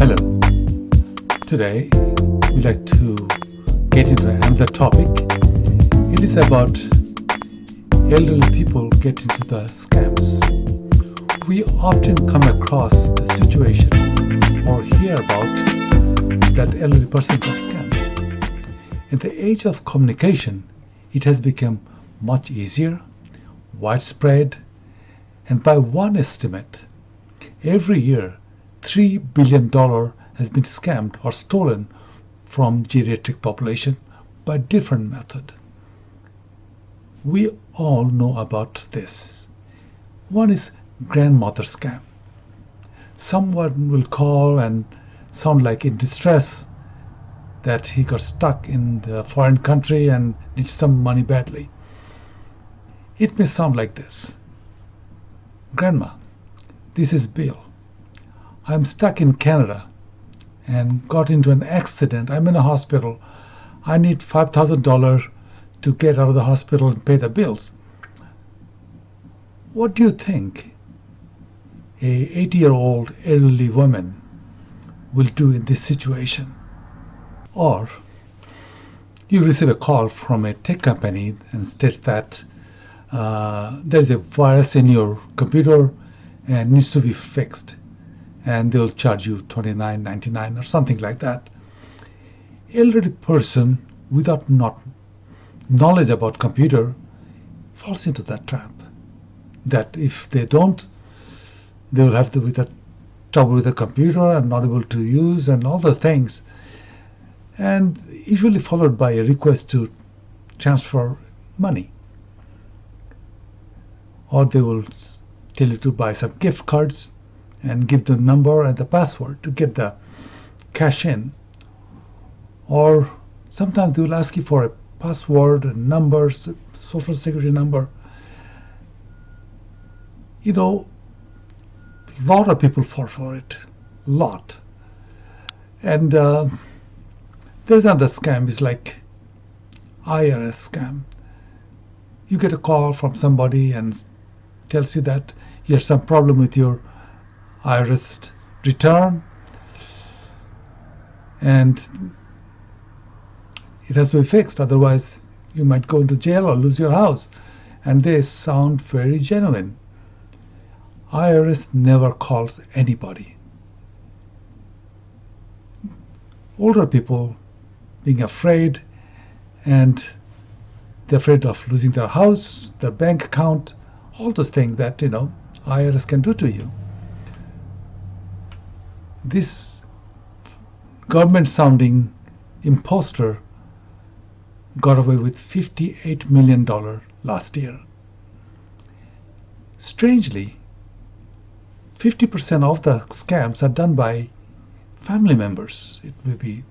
Hello. Today we'd like to get into another topic. It is about elderly people get into the scams. We often come across the situation or hear about that elderly person got scammed. In the age of communication, it has become much easier, widespread, and by one estimate, every year $3 billion has been scammed or stolen from geriatric population by different method. We all know about this. One is grandmother scam. Someone will call and sound like in distress that he got stuck in the foreign country and needs some money badly. It may sound like this. Grandma, this is Bill. I'm stuck in Canada and got into an accident. I'm in a hospital. I need $5,000 to get out of the hospital and pay the bills. What do you think a 80-year-old elderly woman will do in this situation? Or you receive a call from a tech company and states that there's a virus in your computer and needs to be fixed, and they'll charge you $29.99 or something like that. Elderly person without knowledge about computer falls into that trap. That if they don't, they will have trouble with the computer and not able to use and all those things. And usually followed by a request to transfer money. Or they will tell you to buy some gift cards and give the number and the password to get the cash in. Or sometimes they will ask you for a password and numbers, social security number. You know, a lot of people fall for it. Lot. And there's another scam. It's like IRS scam. You get a call from somebody and tells you that here's some problem with your IRS return and it has to be fixed, otherwise you might go into jail or lose your house. And they sound very genuine. IRS never calls anybody. Older people being afraid, and they're afraid of losing their house, their bank account, all those things that IRS can do to you. This government-sounding imposter got away with $58 million last year. Strangely, 50% of the scams are done by family members. It may be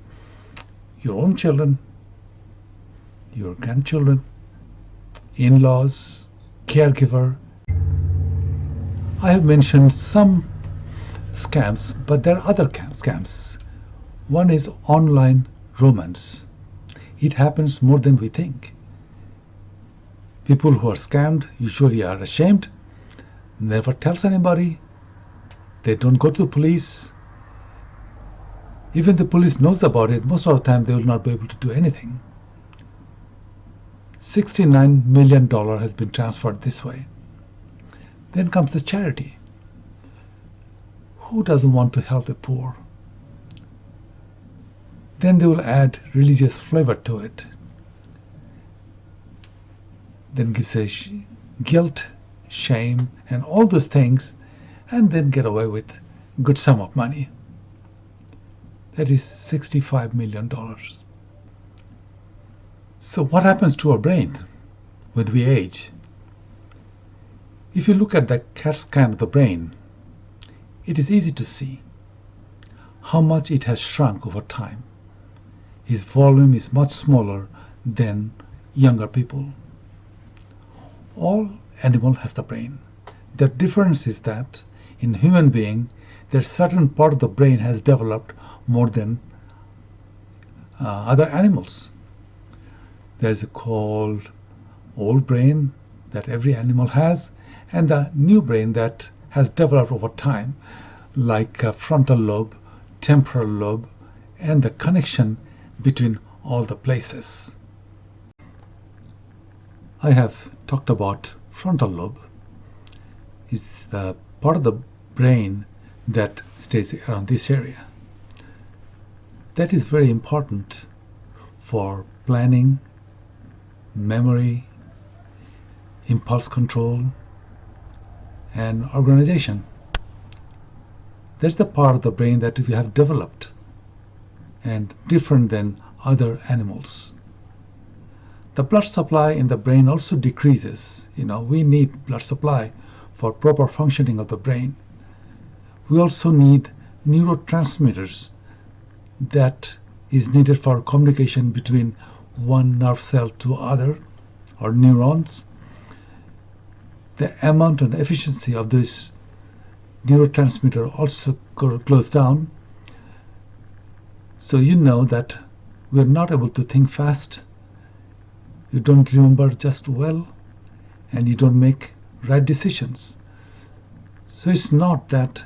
your own children, your grandchildren, in-laws, caregiver. I have mentioned some scams, but there are other scams. One is online romance. It happens more than we think. People who are scammed usually are ashamed, never tells anybody. They don't go to the police. Even the police knows about it, most of the time they will not be able to do anything. $69 million has been transferred this way. Then comes the charity. Who doesn't want to help the poor? Then they will add religious flavor to it. Then gives a guilt, shame, and all those things, and then get away with a good sum of money. That is $65 million. So what happens to our brain when we age? If you look at the CAT scan of the brain, it is easy to see how much it has shrunk over time. His volume is much smaller than younger people. All animals have the brain. The difference is that in human being, there's certain part of the brain has developed more than other animals. There's a called old brain that every animal has, and the new brain that has developed over time, like a frontal lobe temporal lobe, and the connection between all the places. I have talked about frontal lobe. It's the part of the brain that stays around this area. That is very important for planning, memory, impulse control, and organization. That's the part of the brain that we have developed and different than other animals. The blood supply in the brain also decreases. We need blood supply for proper functioning of the brain. We also need neurotransmitters that is needed for communication between one nerve cell to other, or neurons. The amount and efficiency of this neurotransmitter also goes down. So you know that we're not able to think fast, you don't remember just well, and you don't make right decisions. So it's not that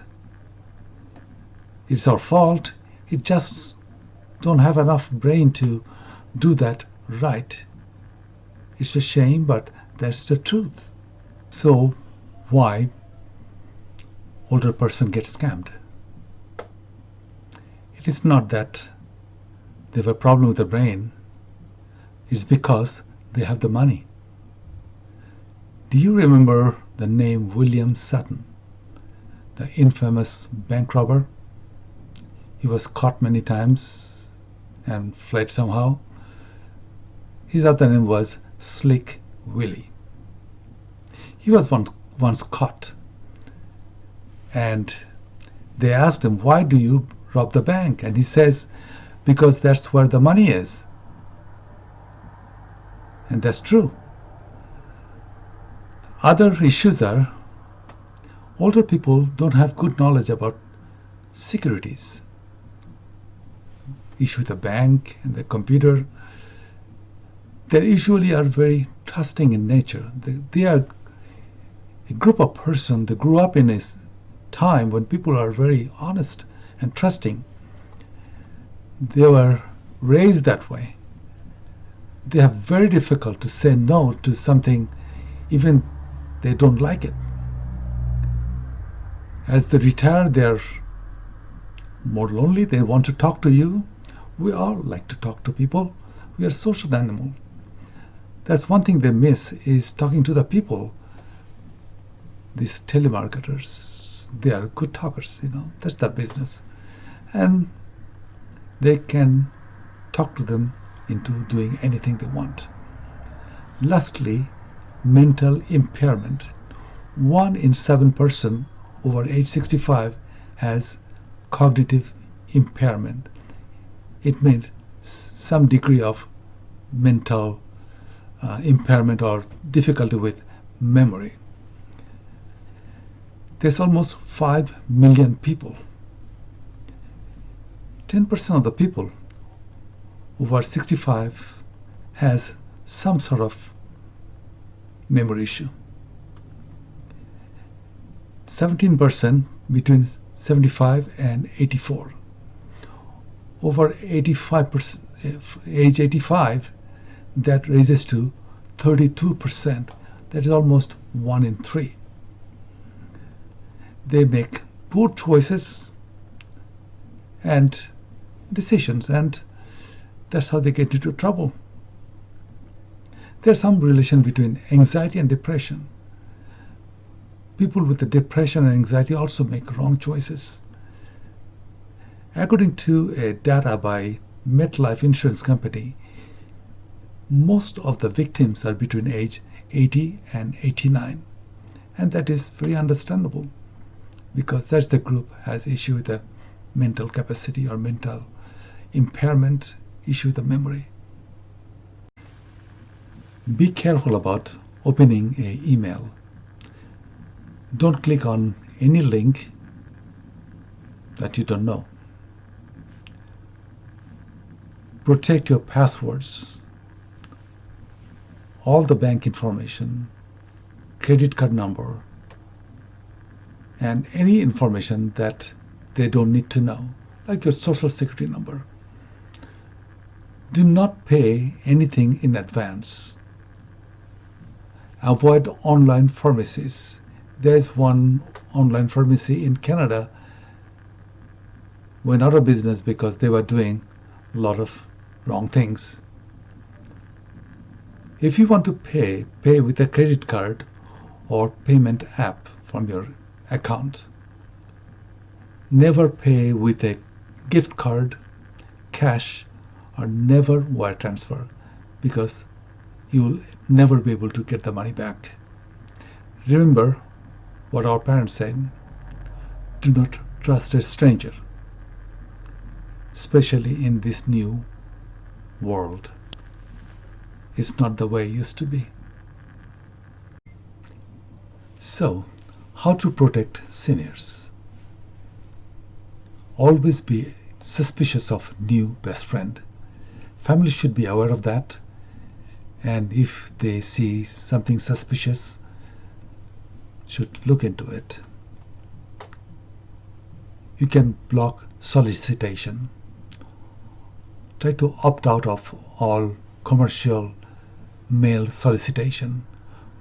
it's our fault, it just don't have enough brain to do that right. It's a shame, but that's the truth. So why older person gets scammed? It is not that they have a problem with the brain, it's because they have the money. Do you remember the name William Sutton, the infamous bank robber? He was caught many times and fled somehow. His other name was Slick Willie. He was once caught, and they asked him, "Why do you rob the bank?" And he says, "Because that's where the money is." And that's true. Other issues are older people don't have good knowledge about securities. Issue with the bank and the computer, they usually are very trusting in nature. They are a group of persons that grew up in a time when people are very honest and trusting. They were raised that way. They have very difficult to say no to something even they don't like it. As they retire, they're more lonely. They want to talk to you. We all like to talk to people. We are social animal. That's one thing they miss, is talking to the people. These telemarketers, they are good talkers, that's their business. And they can talk to them into doing anything they want. Lastly, mental impairment. 1 in 7 person over age 65 has cognitive impairment. It means some degree of mental impairment or difficulty with memory. There's almost 5 million people. 10% of the people over 65 has some sort of memory issue. 17% between 75 and 84. Over 85%, age 85, that raises to 32%. That is almost 1 in 3. They make poor choices and decisions, and that's how they get into trouble. There's some relation between anxiety and depression. People with the depression and anxiety also make wrong choices. According to data by MetLife Insurance Company, most of the victims are between age 80 and 89. And that is very understandable, because that's the group has issue with the mental capacity or mental impairment, issue with the memory. Be careful about opening an email. Don't click on any link that you don't know. Protect your passwords, all the bank information, credit card number, and any information that they don't need to know. like your social security number. Do not pay anything in advance. Avoid online pharmacies. There is one online pharmacy in Canada went out of business because they were doing a lot of wrong things. If you want to pay with a credit card or payment app from your account. Never pay with a gift card, cash, or never wire transfer because you'll never be able to get the money back. Remember what our parents said, do not trust a stranger, especially in this new world. It's not the way it used to be. So, how to protect seniors? Always be suspicious of new best friend. Family should be aware of that, and if they see something suspicious, should look into it. You can block solicitation. Try to opt out of all commercial mail solicitation.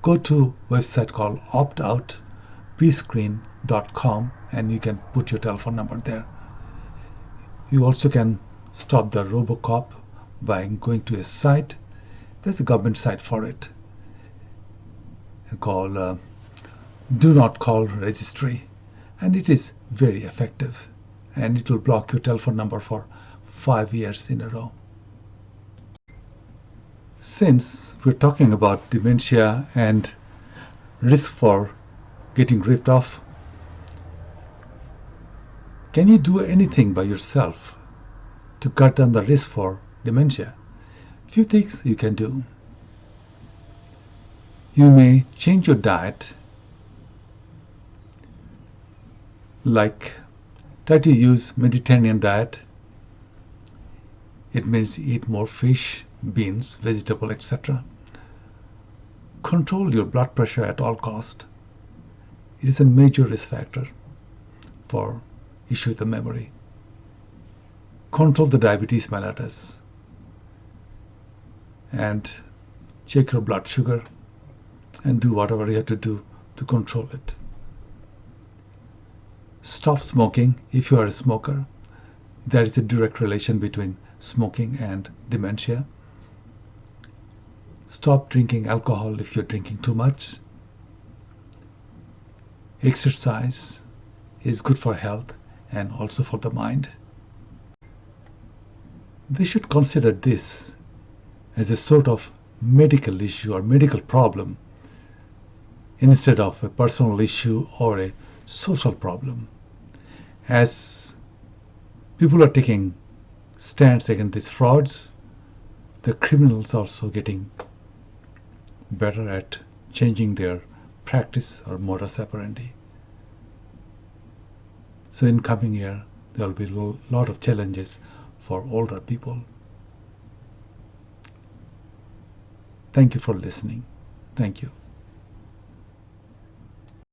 Go to a website called optoutprescreen.com and you can put your telephone number there. You also can stop the Robocop by going to a site. There's a government site for it called Do Not Call Registry, and it is very effective, and it will block your telephone number for 5 years in a row. Since we're talking about dementia and risk for getting ripped off, can you do anything by yourself to cut down the risk for dementia? Few things you can do. You may change your diet, like try to use Mediterranean diet. It means eat more fish, beans, vegetable, etc. Control your blood pressure at all cost. It is a major risk factor for issue with the memory. Control the diabetes mellitus and check your blood sugar and do whatever you have to do to control it. Stop smoking if you are a smoker. There is a direct relation between smoking and dementia. Stop drinking alcohol if you're drinking too much. Exercise is good for health and also for the mind. They should consider this as a sort of medical issue or medical problem instead of a personal issue or a social problem. As people are taking stands against these frauds, the criminals are also getting better at changing their practice or modus operandi. So in coming year, there will be a lot of challenges for older people. Thank you for listening. Thank you.